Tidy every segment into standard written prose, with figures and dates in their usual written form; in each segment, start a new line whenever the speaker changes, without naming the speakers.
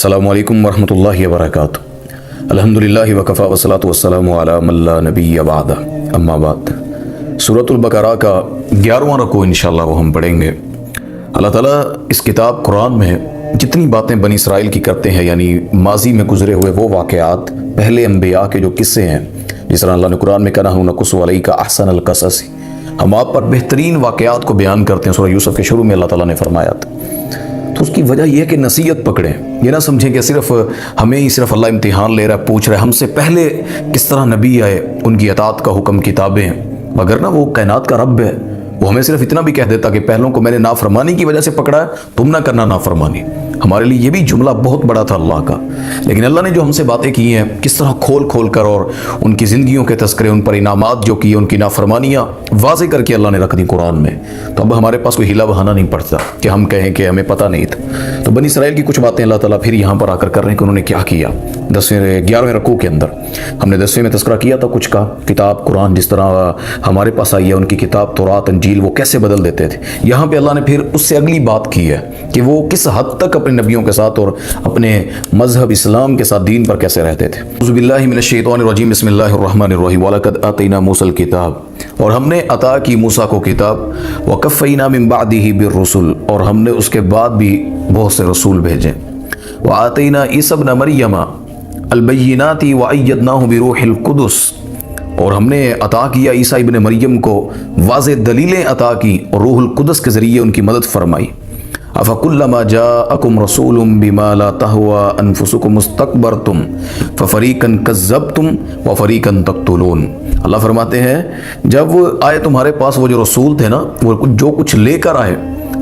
अस्सलामु अलैकुम वरहमतुल्लाहि वबरकातुहू। अल्हम्दुलिल्लाहि वकफ़ा वस्सलातु वस्सलामु अला मन ला नबिय्य बअदा, अम्मा बाद। सूरतुल बकरा का 11वां रुकू इंशाअल्लाह वो हम पढ़ेंगे। अल्लाह ताला इस किताब कुरान में जितनी बातें बनी इसराइल की करते हैं, यानी माजी में गुजरे हुए वो वाक़यात, पहले अम्बिया के जो किस्से हैं, जिस तरह अल्लाह ने कुरान में कहा नक़ुस्सु अलैका अहसनल क़सस, हम आप पर बेहतरीन वाक़यात को बयान करते हैं। सूरह यूसुफ के शुरू में अल्लाह ताला ने फरमाया था। तो उसकी वजह यह है कि नसीहत पकड़ें, ये ना समझें कि सिर्फ हमें ही सिर्फ अल्लाह इम्तिहान ले रहा है, पूछ रहा है हमसे पहले किस तरह नबी आए, उनकी अताअत का हुक्म किताबें। मगर ना वो कायनात का रब है, वो हमें सिर्फ इतना भी कह देता कि पहलों को मैंने नाफरमानी की वजह से पकड़ा है, तुम ना करना नाफरमानी। हमारे लिए ये भी जुमला बहुत बड़ा था अल्लाह का। लेकिन अल्लाह ने जो हमसे बातें की हैं, किस तरह खोल खोल कर और उनकी ज़िंदगियों के तस्करे, उन पर इनामात जो किए, उनकी नाफरमानियाँ वाज़े करके अल्लाह ने रख दी कुरान में। तो अब हमारे पास कोई हिला बहाना नहीं पड़ता कि हम कहें कि हमें पता नहीं था। तो बनी इसराइल की कुछ बातें अल्लाह ताला फिर यहाँ पर आकर कर रहे हैं कि उन्होंने क्या किया। 11वें रकू के अंदर हमने 10वें में तस्करा किया था कुछ का, किताब कुरान जिस तरह हमारे पास आई है, उनकी किताब तौरात अंजील वो कैसे बदल देते थे। यहाँ पे अल्लाह ने फिर उससे अगली बात की है कि वो किस हद तक अपने नबियों के साथ और अपने मजहब इस्लाम के साथ दीन पर कैसे रहते थे। औज़ुबिल्लाहि मिनश्शैतानिर्रजीम, बिस्मिल्लाहिर्रहमानिर्रहीम। वलक़द आतैना मूसल किताब, और हमने अता की मूसा को किताब। वक़फ़ैना मिन बअदिही बिर्रुसुल, और हमने उसके बाद भी बहुत से रसूल भेजे। व आतैना ईसा इब्न मरियम अल-बय्यिनाति व अय्यदनाहु बिरूहिल कुदुस, और हमने अता किया ईसा इब्न मरियम को वाज़े दलीलें अता की और रूहुल कुदस के ज़रिए उनकी मदद फरमाई। अफ़कुल्लमा जाअकुम रसूलुम बिमा ला तहवा अनफुसुकुम इस्तकबरतुम फफ़रीक़न कज़्ज़बतुम व फ़रीक़न तक़्तुलून। अल्लाह फरमाते हैं, जब आए तुम्हारे पास वो जो रसूल थे ना, वो जो कुछ लेकर आए,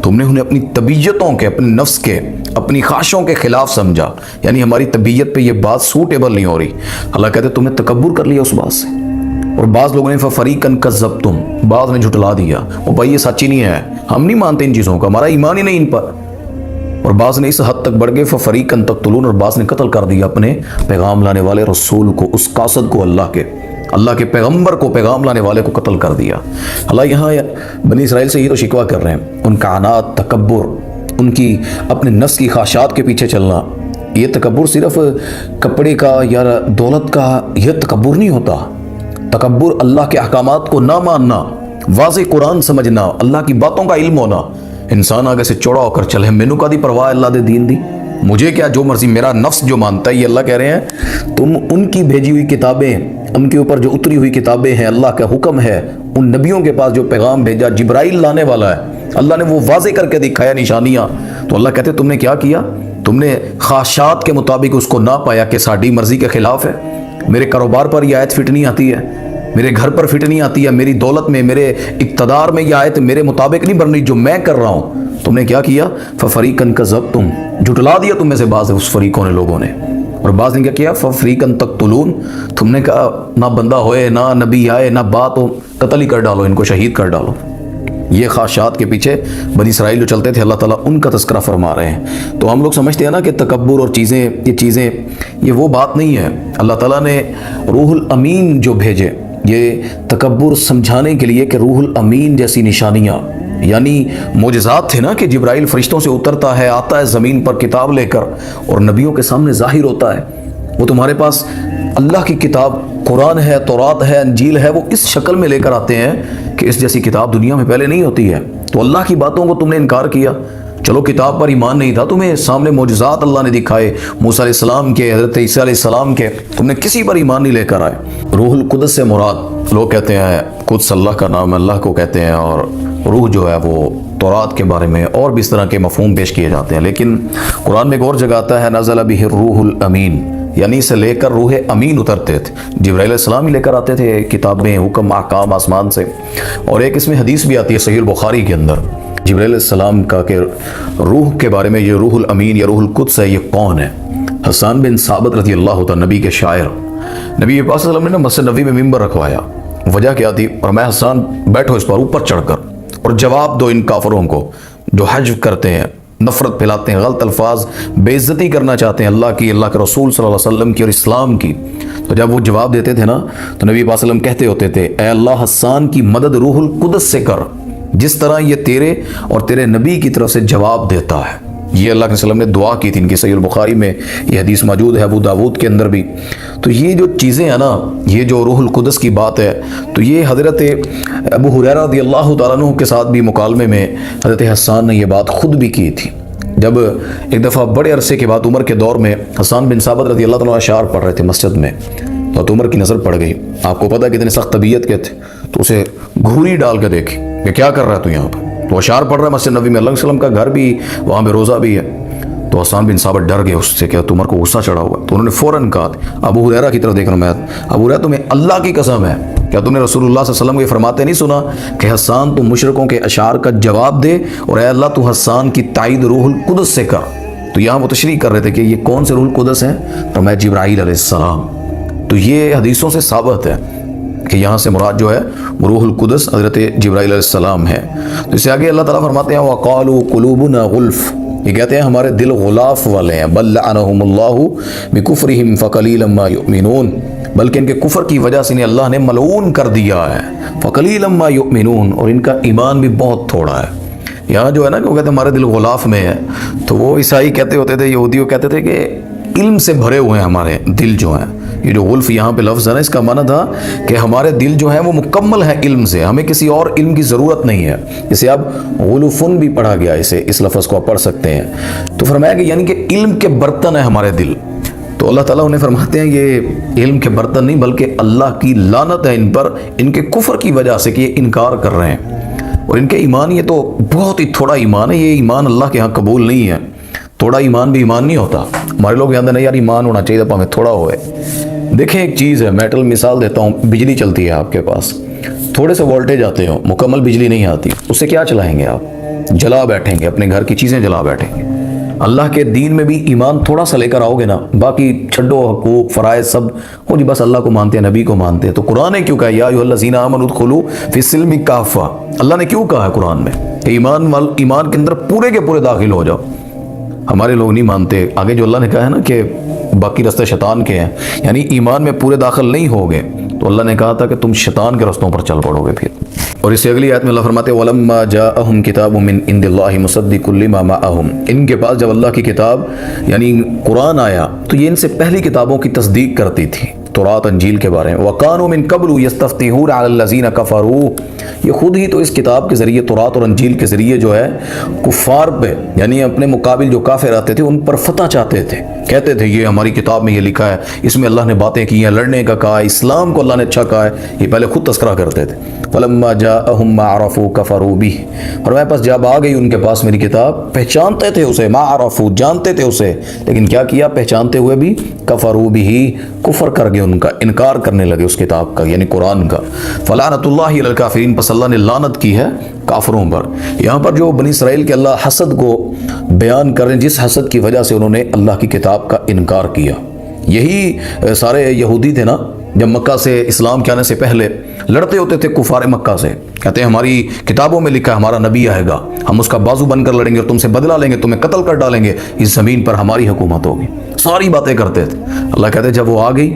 तुमने उन्हें अपनी तबीयतों के, अपने नफ्स के, अपनी ख्वाहिशों के खिलाफ समझा, यानी हमारी तबीयत पे ये बात सूटेबल नहीं हो रही। अल्लाह कहते तुमने तकब्बुर कर लिया उस बात से। और बाज़ लोगों ने फ़रीक़न कज़्ज़बतुम, बाज़ ने झुटला दिया, वो भाई ये सच्ची नहीं है, हम नहीं मानते इन चीज़ों का, हमारा ईमान ही नहीं इन पर। और बाज़ ने इस हद तक बढ़ गए फ़रीक़न तक़्तुलून, और बाज़ ने कत्ल कर दिया अपने पैगाम लाने वाले रसूल को, उस कासद को, अल्लाह के पैगम्बर को, पैगाम लाने वाले को कत्ल कर दिया। अल्लाह यहाँ बनी इसराइल से ये तो शिकवा कर रहे हैं, उनका अनात, तकब्बुर, उनकी अपने नफ्स की ख्वाहिशात के पीछे चलना। ये तकब्बुर सिर्फ कपड़े का या दौलत का यह तकब्बुर नहीं होता। तकब्बुर अल्लाह के अहकामात को ना मानना, वाज़े कुरान समझना, अल्लाह की बातों का इल्म होना। इंसान आगे से चौड़ा होकर चले, मैनू का दी परवाह, अल्लाह दे दीन दी, मुझे क्या, जो मर्जी, मेरा नफ्स जो मानता है। ये अल्लाह कह रहे हैं तुम उनकी भेजी हुई किताबें, उनके ऊपर जो उतरी हुई किताबें हैं, अल्लाह का हुक्म है, उन नबियों के पास जो पैगाम भेजा, जिब्राइल लाने वाला है, अल्लाह ने वो वाज़े करके दिखाया निशानियाँ। तो अल्लाह कहते तुमने क्या किया, तुमने ख्वाहिशात के मुताबिक उसको ना पाया कि साड़ी मर्जी के खिलाफ है। मेरे कारोबार पर यह आयत फिट नहीं आती है, मेरे घर पर फिट नहीं आती है, मेरी दौलत में, मेरे इक़्तिदार में यह आयत मेरे मुताबिक नहीं बन रही जो मैं कर रहा हूँ। तुमने क्या किया, फ़रीक़न कज़्ज़बतुम, झुटला दिया तुम में से बाज़ उस फ़रीक़ों ने, लोगों ने। और बाज़ ने क्या किया, फ़रीक़न तक़्तुलून, तुमने कहा ना बंदा होए, ना नबी आए, ना बात हो, कत्ल ही कर डालो, इनको शहीद कर डालो। ये ख्वाहिशात के पीछे बनी इसराइल जो चलते थे, अल्लाह ताला उनका तस्करा फरमा रहे हैं। तो हम लोग समझते हैं ना कि तकब्बुर और ये वो बात नहीं है। अल्लाह ताला ने रूहुल अमीन जो भेजे, ये तकब्बुर समझाने के लिए कि रूहुल अमीन जैसी निशानियाँ, यानी मोजज़ात थे ना, कि जिब्राइल फरिश्तों से उतरता है, आता है ज़मीन पर किताब लेकर और नबियों के सामने ज़ाहिर होता है। वो तुम्हारे पास अल्लाह की किताब कुरान है, तौरात है, अंजील है, वो इस शक्ल में लेकर आते हैं कि इस जैसी किताब दुनिया में पहले नहीं होती है। तो अल्लाह की बातों को तुमने इनकार किया। चलो किताब पर ईमान नहीं था, तुम्हें सामने मोजज़ात अल्लाह ने दिखाए, मूसा अलैहिस्सलाम के, हज़रत ईसा अलैहिस्सलाम के, तुमने किसी पर ईमान नहीं लेकर आए। रूहुल कुदस से मुराद, लोग कहते हैं कुद्स अल्लाह का नाम, अल्लाह को कहते हैं, और रूह जो है वो तौरात के बारे में और भी इस तरह के मफ़हूम पेश किए जाते हैं। लेकिन कुरान में एक और जगह आता है, नज़ल बिहि रूहुल अमीन, यानी इसे लेकर रूह अमीन उतरते थे, जिब्राइल अलैहिस्सलाम ही लेकर आते थे किताबें, हुक्म, अहकाम आसमान से। और एक इसमें हदीस भी आती है सहीह बुखारी के अंदर, जिब्राइल अलैहिस्सलाम का के रूह के बारे में, ये रूहुल अमीन या रूहुल कुद्स है, ये कौन है। हसन बिन साबित रज़ी अल्लाह तआला, नबी के शायर, नबी पाक सल्लल्लाहु अलैहि वसल्लम ने ना मस्जिद नबी में मिंबर रखवाया। वजह क्या थी, और मैं हसन बैठो इस पर ऊपर चढ़कर और जवाब दो इन काफरों को जो हज करते हैं, नफरत फैलाते हैं, गलत अल्फाज, बेइज्जती करना चाहते हैं अल्लाह की, अल्लाह के रसूल सल्लल्लाहु अलैहि वसल्लम की और इस्लाम की। तो जब वो जवाब देते थे ना, तो नबी पाक सल्लल्लाहु अलैहि वसल्लम कहते होते थे, ए अल्लाह, हसन की मदद रूहुल कुदस से कर, जिस तरह ये तेरे और तेरे नबी की तरफ से जवाब देता है। یہ اللہ کے वसल्लम ने दुआ की थी, इनकी सहीह बुखारी में ये हदीस मौजूद है, अबू दाऊद के अंदर भी। तो ये जो चीज़ें हैं ना, ये जो रूहुल कुदस की बात है, तो ये हज़रत अबू हुरैरा रज़ियल्लाहु तआला अन्हु के साथ भी मुकालमे में हज़रत हसन ने ये बात ख़ुद भी की थी। जब एक दफ़ा बड़े अरसे के बाद उमर के दौर में हसन बिन साबित रज़ियल्लाहु तआला अशार पढ़ रहे थे मस्जिद में, तो उमर की नज़र पड़ गई। आपको पता है कितने सख्त तबीयत के थे, तो उसे घूरी डाल के देखी कि क्या कर रहा है तू यहाँ पर। तो अशार पढ़ रहा है मस्जिद नबी में, अल्लाह के वसल्लम का घर भी वहाँ पे रोज़ा भी है। तो हसन बिन साबित डर गए उससे, क्या उमर को गुस्सा चढ़ा हुआ। तो उन्होंने फ़ौरन कहा, अबू हुरैरा की तरफ देख रहा मैं, अबू हुरैरा तुम्हें अल्लाह की कसम है, क्या तुमने रसूलुल्लाह सल्लल्लाहु अलैहि वसल्लम को ये फरमाते नहीं सुना कि हसन तुम मुशरिकों के अशार का जवाब दे और ऐ अल्लाह तू हसन की ताईद रूहुल कुदस से कर। तो यहाँ वो तशरीह कर रहे थे कि ये कौन से रूहुल कुदस हैं, तो मैं जिब्राईल अलैहिस्सलाम। तो ये हदीसों से साबित है कि यहाँ से मुराद जो है वो रूहुल कुदस हज़रत जिब्राईल अलैहिस्सलाम है। तो इससे आगे अल्लाह ताला फरमाते हैं वक़ालू कुलूबुना गुल्फ़, ये कहते हैं हमारे दिल गुलाफ वाले हैं। बल लअनहुमुल्लाहु बिकुफ्रिहिम फ़क़लीलन मा युमिनून, बल्कि इनके कुफ्र की वजह से इन्हें अल्लाह ने मलऊन कर दिया है। फ़क़लीलन मा युमिनून, और इनका ईमान भी बहुत थोड़ा है। यहाँ जो है ना कि वो कहते हैं हमारे दिल गुलाफ में है, तो वो ईसाई कहते होते थे, यहूदी कहते थे कि इल्म से भरे हुए हैं हमारे दिल जो हैं। ये जो गुल्फ यहाँ पे लफ्ज़ है ना, इसका माना था कि हमारे दिल जो है वो मुकम्मल है इल्म से, हमें किसी और इल्म की ज़रूरत नहीं है। इसे अब गुलुफुन भी पढ़ा गया, इसे इस लफ्ज़ को आप पढ़ सकते हैं। तो फरमाया कि यानी कि इल्म के बर्तन है हमारे दिल। तो अल्लाह ताला उन्हें फरमाते हैं ये इल्म के बर्तन नहीं, बल्कि अल्लाह की लानत है इन पर, इनके कुफ्र की वजह से कि ये इनकार कर रहे हैं। और इनके ईमान, ये तो बहुत ही थोड़ा ईमान है, ये ईमान अल्लाह के यहाँ कबूल नहीं है। थोड़ा ईमान भी ईमान नहीं होता। हमारे लोग कहते नहीं यार ईमान होना चाहिए, तो हमें थोड़ा होए। देखें एक चीज़ है, मेटल मिसाल देता हूँ, बिजली चलती है आपके पास, थोड़े से वोल्टेज आते हो, मुकम्मल बिजली नहीं आती, उससे क्या चलाएंगे आप? जला बैठेंगे, अपने घर की चीज़ें जला बैठेंगे। अल्लाह के दीन में भी ईमान थोड़ा सा लेकर आओगे ना, बाकी छड्डो हकूक फ़राइज़ सब हो जी, बस अल्लाह को मानते हैं, नबी को मानते हैं। तो कुरान ने क्यों कहा या अय्युहल्लज़ीना आमनू उदखुलू फ़िस्सिल्मि काफ़ा, अल्लाह ने क्यों कहा है कुरान में कि ईमान के अंदर पूरे के पूरे दाखिल हो जाओ। हमारे लोग नहीं मानते। आगे जो अल्लाह ने कहा है ना कि बाकी रास्ते शैतान के हैं, यानी ईमान में पूरे दाखिल नहीं होगे, तो अल्लाह ने कहा था कि तुम शैतान के रास्तों पर चल पड़ोगे फिर। और इससे अगली आयत में अल्लाह फरमाते हैं वलम्मा जाअहुम किताबुम मिन इंदिल्लाहि मुसद्दिकुल लिमा माअहुम, इनके पास जब अल्लाह की किताब यानी कुरान आया तो ये इनसे पहली किताबों की तस्दीक करती थी, तौरात अंजील के बारे में। वकानु मिन कब्लु यस्तफ्तिहूना अलल्लज़ीना कफ़रू, ये खुद ही तो इस किताब के ज़रिए, तौरात और अंजील के ज़रिए जो है कुफ़ार पे यानी अपने मुकाबिल जो काफिर आते थे उन पर फतह चाहते थे। कहते थे ये हमारी किताब में ये लिखा है, इसमें अल्लाह ने बातें की हैं, लड़ने का कहा है, इस्लाम को अल्लाह ने अच्छा कहा है, ये पहले खुद तस्करा करते थे। फलम्मा जाअहुम मा अरफू कफ़रू बिह, और मेरे पास जब आ गई उनके पास मेरी किताब, पहचानते थे उसे, मा अरफू जानते थे उसे, लेकिन क्या किया, पहचानते हुए भी कफ़रू बिही कुफ्र कर गए, उनका इनकार करने लगे उस किताब का यानी कुरान का। फलानतुल्लाहि अलल काफिरीन, बस अल्लाह ने लानत की है काफिरों पर। यहाँ पर जो बनी इसराइल के अल्लाह हसद को बयान कर रहे हैं, जिस हसद की वजह से उन्होंने अल्लाह की किताब का इनकार किया। यही सारे यहूदी थे ना, जब मक्का से इस्लाम के आने से पहले लड़ते होते थे कुफार मक्का से, कहते हैं हमारी किताबों में लिखा है हमारा नबी आएगा, हम उसका बाजू बनकर लड़ेंगे और तुमसे बदला लेंगे, तुम्हें कत्ल कर डालेंगे, इस ज़मीन पर हमारी हुकूमत होगी, सारी बातें करते थे। अल्लाह कहते जब वो आ गई,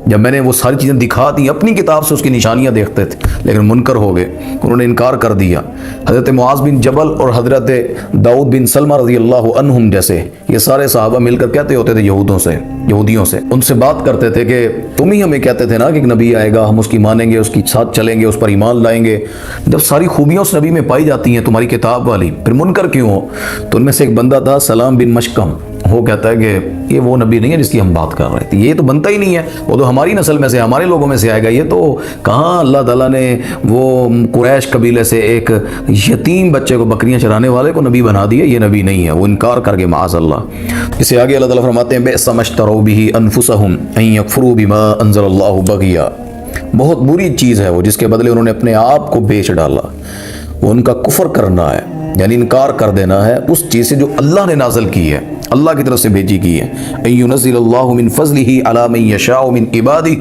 जब मैंने वो सारी चीज़ें दिखा दी, अपनी किताब से उसकी निशानियाँ देखते थे, लेकिन मुनकर हो गए, उन्होंने इनकार कर दिया। हज़रत मुआज़ बिन जबल और हज़रत दाऊद बिन सलमा रज़ियल्लाहु अन्हुम जैसे ये सारे सहाबा मिलकर कहते होते थे यहूदियों से उनसे बात करते थे कि तुम ही हमें कहते थे ना कि एक नबी आएगा, हम उसकी मानेंगे, उसकी साथ चलेंगे, उस पर ईमान लाएंगे। जब सारी खूबियाँ उस नबी में पाई जाती हैं तुम्हारी किताब वाली, फिर मुनकर क्यों हो? तो उनमें से एक बंदा था सलाम बिन मशकम, वो कहता है कि ये वो नबी नहीं है जिसकी हम बात कर रहे थे, ये तो बनता ही नहीं है, वो तो हमारी नस्ल में से, हमारे लोगों में से आएगा, ये तो कहाँ अल्लाह ताला ने वो कुरैश कबीले से एक यतीम बच्चे को, बकरियां चराने वाले को नबी बना दिया, ये नबी नहीं है। वो इनकार करके माअज़ल्लाह। इससे आगे अल्लाह ताला फरमाते हैं बि'समश्तरौ बिही अनफुसहुम अन यकफुरू बिमा अंज़लल्लाहु बग़िया, बहुत बुरी चीज़ है वो जिसके बदले उन्होंने अपने आप को बेच डाला। वो उनका कुफ्र करना है, यानी इनकार कर देना है उस चीज़ से जो अल्लाह ने नाज़िल की है, अल्लाह की तरफ से भेजी की है। अय्युनज़्ज़िलल्लाहु मिन फ़ज़्लिही अला मन यशाउ मिन इबादिही,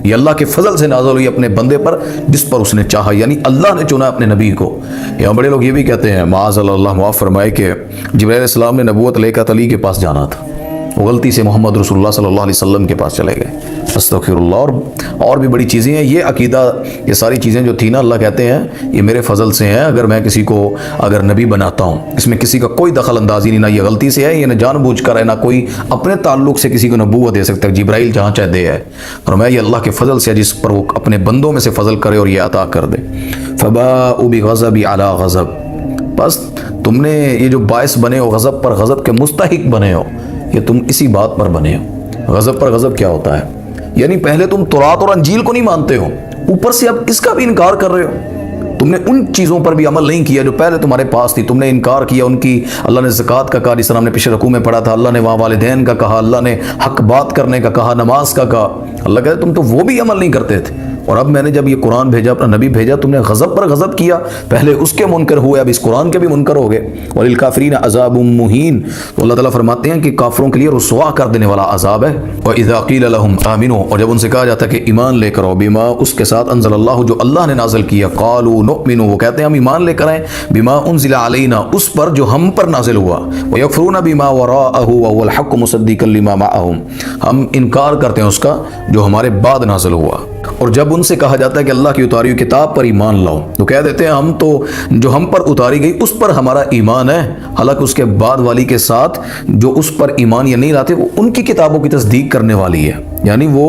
ये अल्लाह के फजल से नाज़िल हुई अपने बंदे पर जिस पर उसने चाहा, यानी अल्लाह ने चुना अपने नबी को। यहाँ बड़े लोग ये भी कहते हैं माअज़ल्लाह माफ़ फरमाए कि जिब्राइल अलैहिस्सलाम ने नबूवत लेकर अली के पास जाना था, वो गलती से मोहम्मद रसूलुल्लाह सल्लल्लाहु अलैहि वसल्लम के पास चले गए। استغفراللہ اور بھی بڑی چیزیں ہیں. یہ عقیدہ، یہ ساری چیزیں جو تھی نا، اللہ کہتے ہیں یہ میرے فضل سے ہیں. اگر میں کسی کو اگر نبی بناتا ہوں، اس میں کسی کا کوئی دخل اندازی نہیں، نہ یہ غلطی سے ہے، یہ نہ جان بوجھ کر ہے، نہ کوئی اپنے تعلق سے کسی کو نبوت دے سکتا ہے. جبرائیل جہاں چاہے دے ہے، فرمایا یہ اللہ کے فضل سے ہے جس پر وہ اپنے بندوں میں سے فضل کرے اور یہ عطا کر دے. فباءوا بغضب علی غضب، بس تم نے یہ جو باعث بنے ہو غضب پر غضب کے مستحق بنے ہو، یہ تم اسی بات پر بنے ہو. غضب پر غضب کیا ہوتا ہے؟ یعنی پہلے تم تورات اور انجیل کو نہیں مانتے ہو، اوپر سے اب اس کا بھی انکار کر رہے ہو. تم نے ان چیزوں پر بھی عمل نہیں کیا جو پہلے تمہارے پاس تھی. تم نے انکار کیا ان کی. اللہ نے زکوٰۃ کا کہا، جس طرح ہم نے پچھلے رکوع میں پڑھا تھا. اللہ نے وہاں والدین کا کہا، اللہ نے حق بات کرنے کا کہا، نماز کا کہا. اللہ کہتے تم تو وہ بھی عمل نہیں کرتے تھے، اور اب میں نے جب یہ قرآن بھیجا، اپنا نبی بھیجا، تم نے غضب پر غضب کیا. پہلے اس کے منکر ہوئے، اب اس قرآن کے بھی منکر ہو گئے. وَلِلْكَافِرِينَ عَذَابٌ مُّهِينٌ، تو اللہ تعالیٰ فرماتے ہیں کہ کافروں کے لیے رسوا کر دینے والا عذاب ہے. وَإِذَا قِيلَ لَهُمْ آمِنُوا، اور جب ان سے کہا جاتا ہے کہ ایمان لے کر آؤ، بما اس کے ساتھ انزل اللہ جو اللہ نے نازل کیا، قالوا نؤمن، وہ کہتے ہیں ہم ایمان لے کر آئیں، بما انزل علینا، اس پر جو ہم پر نازل ہوا، وَيَكْفُرُونَ بما وراءه وهو الحق مصدقا لما معهم، ہم انکار کرتے ہیں اس کا جو ہمارے بعد نازل ہوا. اور جب ان سے کہا جاتا ہے کہ اللہ کی اتاری ہوئی کتاب پر ایمان لاؤ، تو کہہ دیتے ہیں ہم تو جو ہم پر اتاری گئی اس پر ہمارا ایمان ہے. حالانکہ اس کے بعد والی کے ساتھ جو اس پر ایمان یا نہیں لاتے، وہ ان کی کتابوں کی تصدیق کرنے والی ہے. یعنی وہ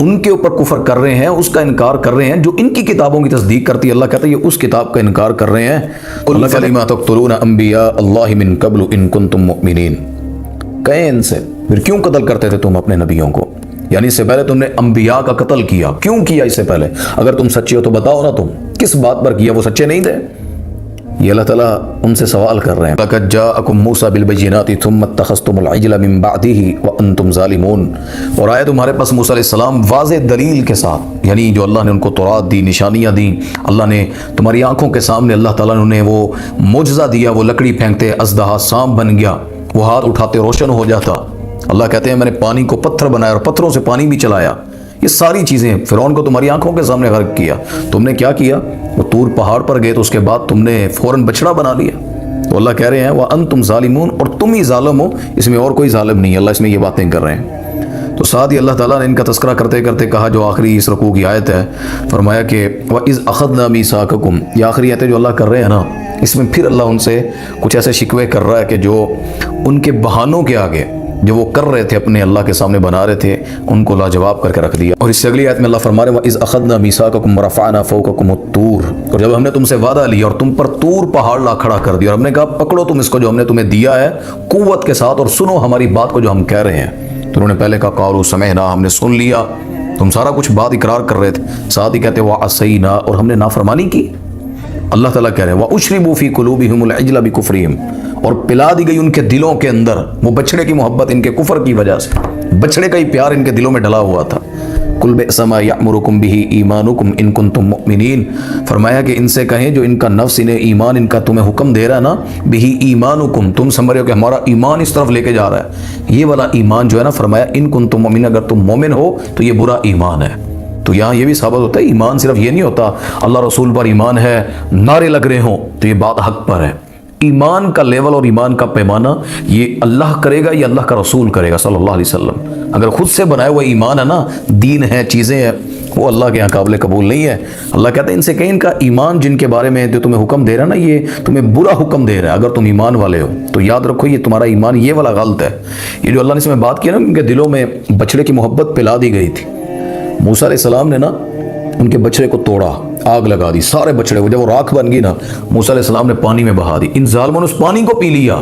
ان کے اوپر کفر کر رہے ہیں، اس کا انکار کر رہے ہیں جو ان کی کتابوں کی تصدیق کرتی ہے. اللہ کہتا ہے یہ اس کتاب کا انکار کر رہے ہیں. قُلْ فَلِمَ تَقْتُلُونَ أَنْبِيَاءَ اللَّهِ مِنْ قَبْلُ إِن كُنْتُم مُؤْمِنِينَ، کہیں ان سے پھر کیوں قتل کرتے تھے تم اپنے نبیوں کو؟ یعنی اس سے پہلے تم نے انبیاء کا قتل کیا، کیوں کیا اس سے پہلے؟ اگر تم سچے ہو تو بتاؤ نا، تم کس بات پر کیا؟ وہ سچے نہیں تھے؟ یہ اللہ تعالیٰ ان سے سوال کر رہے ہیں. لَقَدْ جَاءَكُم مُوسَىٰ بِالْبَيِّنَاتِ ثُمَّ اتَّخَذْتُمُ الْعِجْلَ مِن بَعْدِهِ وَأَنْتُمْ ظَالِمُونَ، اور آئے تمہارے پاس موسیٰ علیہ السلام واضح دلیل کے ساتھ، یعنی جو اللہ نے ان کو تورات دی، نشانیاں دیں، اللہ نے تمہاری آنکھوں کے سامنے اللہ تعالیٰ نے انہیں وہ معجزہ دیا. وہ لکڑی پھینکتے اژدہا سانپ بن گیا، وہ ہاتھ اٹھاتے روشن ہو جاتا. اللہ کہتے ہیں میں نے پانی کو پتھر بنایا اور پتھروں سے پانی بھی چلایا. یہ ساری چیزیں فرعون کو تمہاری آنکھوں کے سامنے غرق کیا. تم نے کیا کیا؟ وہ طور پہاڑ پر گئے تو اس کے بعد تم نے فوراً بچڑا بنا لیا. تو اللہ کہہ رہے ہیں وَأَنْتُمْ ظَالِمُونَ، اور تم ہی ظالم ہو، اس میں اور کوئی ظالم نہیں. اللہ اس میں یہ باتیں کر رہے ہیں. تو ساتھ ہی اللہ تعالیٰ نے ان کا تذکرہ کرتے کرتے کہا، جو آخری اس رکوع کی آیت ہے، فرمایا کہ وَإِذْ أَخَذْنَا مِيثَاقَكُمْ، یہ آخری آیت ہے جو اللہ کر رہے ہیں نا، اس میں پھر اللہ ان سے کچھ ایسے شکوے کر رہا ہے کہ جو ان کے بہانوں کے آگے جو وہ کر رہے تھے، اپنے اللہ کے سامنے بنا رہے تھے، ان کو لاجواب کر کے رکھ دیا. اور اس سے اگلی آیت میں اللہ فرما رہے ہیں وَإِذْ أَخَذْنَا مِيثَاقَكُمْ وَرَفَعْنَا فَوْقَكُمُ الطُّورَ، اور جب ہم نے تم سے وعدہ لیا اور تم پر طور پہاڑ لا کھڑا کر دیا، اور ہم نے کہا پکڑو تم اس کو جو ہم نے تمہیں دیا ہے قوت کے ساتھ، اور سنو ہماری بات کو جو ہم کہہ رہے ہیں. تو انہوں نے پہلے کہا قالوا سمعنا، ہم نے سن لیا. تم سارا کچھ بات اقرار کر رہے تھے، ساتھ ہی کہتے وَعَصَيْنَا، اور ہم نے نافرمانی کی. اللہ تعالیٰ کہہ رہے ہیں وَأُشْرِبُوا فِي قُلُوبِهِمُ الْعِجْلَ بِكُفْرِهِمْ، اور پلا دی گئی ان کے دلوں کے اندر وہ بچڑے کی محبت، ان کے کفر کی وجہ سے بچڑے کا ہی پیار ان کے دلوں میں ڈلا ہوا تھا. قُلْ بِئْسَ مَا يَأْمُرُكُمْ بِهِ إِيمَانُكُمْ إِن كُنتُم مُؤْمِنِينَ، فرمایا کہ ان سے کہیں جو ان کا نفس انہیں ایمان، ان کا تمہیں حکم دے رہا ہے نا، بِهِ إِيمَانُكُمْ، تم سمجھ رہے ہو کہ ہمارا ایمان اس طرف لے کے جا رہا ہے، یہ والا ایمان جو ہے نا، فرمایا إِن كُنتُم مُؤْمِنِينَ، اگر تم مومن ہو تو یہ برا ایمان ہے. تو یہاں یہ بھی ثابت ہوتا ہے ایمان صرف یہ نہیں ہوتا اللہ رسول پر ایمان ہے نعرے لگ رہے ہوں تو یہ بات حق پر ہے. ایمان کا لیول اور ایمان کا پیمانہ یہ اللہ کرے گا، یہ اللہ کا رسول کرے گا صلی اللہ علیہ وسلم. اگر خود سے بنایا ہوا ایمان ہے نا، دین ہے، چیزیں ہیں، وہ اللہ کے یہاں قابل قبول نہیں ہے. اللہ کہتے ہیں ان سے کہیں ان کا ایمان جن کے بارے میں جو تمہیں حکم دے رہا ہے نا، یہ تمہیں برا حکم دے رہا ہے. اگر تم ایمان والے ہو تو یاد رکھو یہ تمہارا ایمان یہ والا غلط ہے. یہ جو اللہ نے اس میں بات کی نا، ان کے دلوں میں بچڑے کی محبت پلا دی گئی تھی. موسیٰ علیہ السلام نے نا ان کے بچڑے کو توڑا، آگ لگا دی، سارے بچڑے کو، جب وہ راکھ بن گئی نا، موسیٰ علیہ السلام نے پانی میں بہا دی، ان ظالموں نے اس پانی کو پی لیا.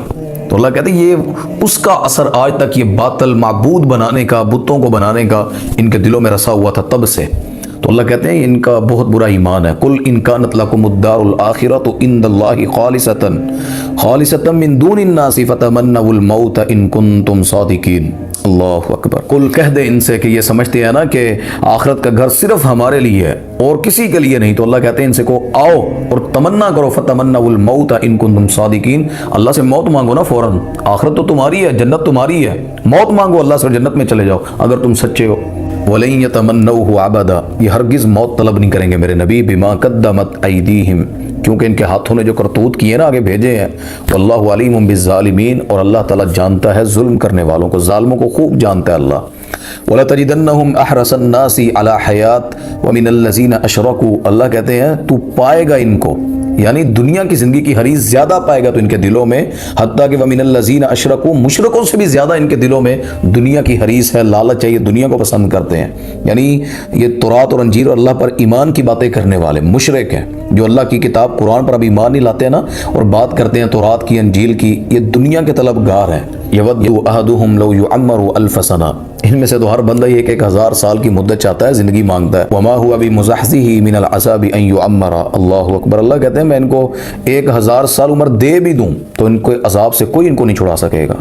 تو اللہ کہتے ہیں یہ اس کا اثر آج تک یہ باطل معبود بنانے کا، بتوں کو بنانے کا ان کے دلوں میں رسا ہوا تھا تب سے. تو اللہ کہتے ہیں ان کا بہت برا ایمان ہے. قُلْ إِن كَانَتْ لَكُمُ الدَّارُ الْآخِرَةُ عِندَ اللَّهِ خَالِصَةً مِّن دُونِ النَّاسِ فَتَمَنَّوُا الْمَوْتَ إِن كُنتُمْ صَادِقِينَ. اللہ اکبر. قل کہہ دے ان سے کہ یہ سمجھتے ہیں نا کہ آخرت کا گھر صرف ہمارے لیے ہے اور کسی کے لیے نہیں. تو اللہ کہتے ہیں ان سے کو آؤ اور تمنا کرو، فتمنوا الموت ان کنتم صادقین، اللہ سے موت مانگو نا فوراً. آخرت تو تمہاری ہے، جنت تمہاری ہے، موت مانگو اللہ سے، جنت میں چلے جاؤ اگر تم سچے ہو. وَلَن يَتَمَنَّوْهُ أَبَدًا، یہ ہرگز موت طلب نہیں کریں گے میرے نبی، بِمَا قَدَّمَتْ أَيْدِيهِمْ، کیونکہ ان کے ہاتھوں نے جو کرتوت کیے نا، آگے بھیجے ہیں. واللہ علیم بالظالمین، اور اللہ تعالیٰ جانتا ہے ظلم کرنے والوں کو، ظالموں کو خوب جانتا ہے اللہ. وَلَتَجِدَنَّهُمْ أَحْرَصَ النَّاسِ عَلَى حَيَاتٍ وَمِنَ الَّذِينَ أَشْرَكُوا، اللہ کہتے ہیں تو پائے گا ان کو، یعنی دنیا کی زندگی کی حریص زیادہ پائے گا تو ان کے دلوں میں، حتیٰ کہ وَمِنَ الَّذِينَ أَشْرَكُوا، مشرکوں سے بھی زیادہ ان کے دلوں میں دنیا کی حریص ہے، لالچ ہے، یہ دنیا کو پسند کرتے ہیں۔ یعنی یہ تورات اور انجیل اور اللہ پر ایمان کی باتیں کرنے والے مشرک ہیں، جو اللہ کی کتاب قرآن پر اب ایمان نہیں لاتے ہیں نا، اور بات کرتے ہیں تورات کی انجیل کی، یہ دنیا کے طلبگار ہیں۔ یود احدہم لو یعمر الف سنہ، ان میں سے تو ہر بندہ یہ کہ 1000 سال کی مدت چاہتا ہے، زندگی مانگتا ہے۔ وما هو بمزحزحہ من العذاب ان یعمر، اللہ اکبر، اللہ کہتے ہیں میں ان کو 1000 سال عمر دے بھی دوں تو ان کو عذاب سے کوئی ان کو نہیں چھڑا سکے گا۔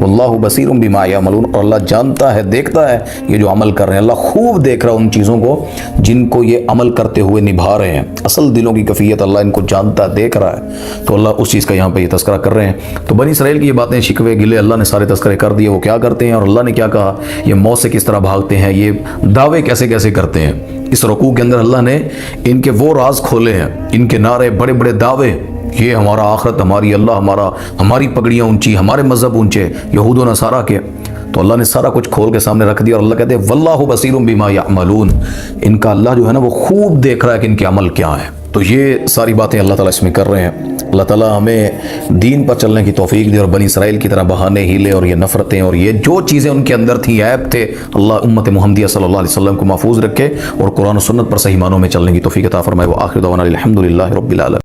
واللہ بصیر بما یعملون، اور اللہ جانتا ہے، دیکھتا ہے یہ جو عمل کر رہے ہیں، اللہ خوب دیکھ رہا ہے ان چیزوں کو جن کو یہ عمل کرتے ہوئے نبھا رہے ہیں۔ اصل دلوں کی کیفیت اللہ ان کو جانتا ہے، دیکھ رہا ہے، تو اللہ اس چیز کا یہاں پہ یہ تذکرہ کر رہے ہیں۔ تو بنی اسرائیل کی یہ باتیں، شکوے گلے اللہ نے سارے تذکرے کر دیے، وہ کیا کرتے ہیں اور اللہ نے کیا کہا، یہ موت سے کس طرح بھاگتے ہیں، یہ دعوے کیسے کیسے کرتے ہیں۔ اس رکوع کے اندر اللہ نے ان کے وہ راز کھولے ہیں، ان کے نعرے، بڑے بڑے دعوے، یہ ہمارا آخرت، ہماری اللہ، ہماری پگڑیاں اونچی، ہمارے مذہب اونچے، یہود و نصارہ کے، تو اللہ نے سارا کچھ کھول کے سامنے رکھ دیا، اور اللہ کہتے ہیں واللہ بصیر بما یعملون، ان کا اللہ جو ہے نا وہ خوب دیکھ رہا ہے کہ ان کے عمل کیا ہیں۔ تو یہ ساری باتیں اللہ تعالیٰ اس میں کر رہے ہیں۔ اللہ تعالیٰ ہمیں دین پر چلنے کی توفیق دے، اور بنی اسرائیل کی طرح بہانے، ہیلے اور یہ نفرتیں اور یہ جو چیزیں ان کے اندر تھیں، عیب تھے، اللہ امت محمدیہ صلی اللہ علیہ وسلم کو محفوظ رکھے اور قرآن و سنت پر صحیح معنوں میں چلنے کی توفیق عطا فرمائے۔ وآخر دعوانا الحمدللہ رب العالمین۔